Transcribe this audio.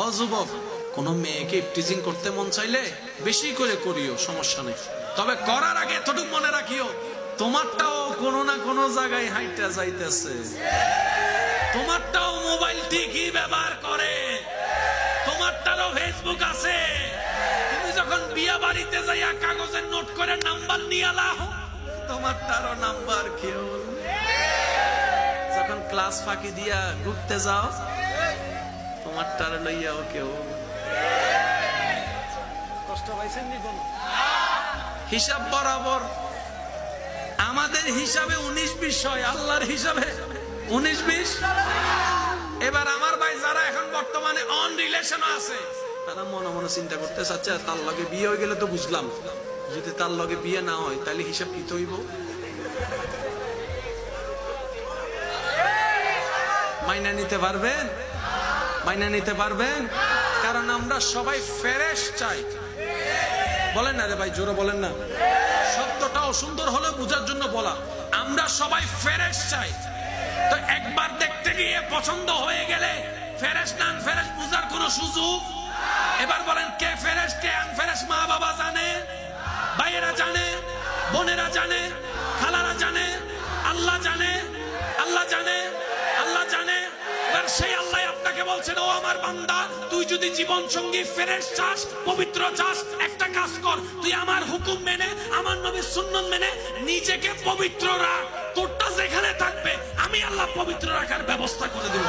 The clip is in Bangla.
ও যুবক, কোন মেয়েকে ইফটিজিং করতে মন চাইলে বেশি করে করিও, সমস্যা নেই। তবে করার আগে এতটুকু মনে রাখিও, তোমারটাও কোনো না কোনো জায়গায় হাইটা যাইতেছে। তোমারটাও মোবাইল ঠিকই ব্যবহার করে, তোমারটারও ফেসবুক আছে। তুমি যখন বিয়া বাড়িতে যাইয়া কাগজের নোট করে নাম্বার নিয়ে লাও, তোমারটারও নাম্বার কেউ। যখন ক্লাস ফাঁকি দিয়া ঘুরতে যাও, তোমারটার লইয়াও কেউ। কষ্ট পাইছেন নি কোন? হিসাব বরাবর। আমাদের হিসাবে 19-20 হয়, আল্লাহর হিসাবে 19-20। এবার আমার ভাই যারা এখন বর্তমানে অন রিলেশন আছে, তারা মনে মনে চিন্তা করতে চাচ্ছে, তার লগে বিয়ে হয়ে গেলে তো বুঝলাম, যদি তার লগে বিয়ে না হয় তাহলে হিসাব কি হইব? মাইনা নিতে পারবেন? মাইনা নিতে পারবেন? কারণ আমরা সবাই ফ্রেশ চাই। বলেন না রে ভাই, জোরে বলেন না। শব্দটাও সুন্দর হলে বোঝার জন্য বলা। আমরা সবাই ফ্রেশ চাই। তো একবার দেখতে গিয়ে পছন্দ হয়ে গেলে ফ্রেশ না আনফ্রেশ বোঝার কোন সুযোগ? এবার বলেন, কে ফ্রেশ কে আনফ্রেশ? মা বাবা জানে, ভাইয়েরা জানে, বোনেরা জানে, খালারা জানে, আল্লাহ জানে, আল্লাহ জানে, আল্লাহ জানে। এবার সেই আল্লাহ আপনাকে বলছেন, ও আমার বান্দা, তুই যদি জীবন সঙ্গী ফ্রেশ চাস, পবিত্র চাস, একটা কাজ কর, তুই আমার হুকুম মেনে, আমার নবীর সুন্নাত মেনে নিজেকে পবিত্র রাখ। তোরটা যেখানে থাকবে আমি আল্লাহ পবিত্র রাখার ব্যবস্থা করে দেব।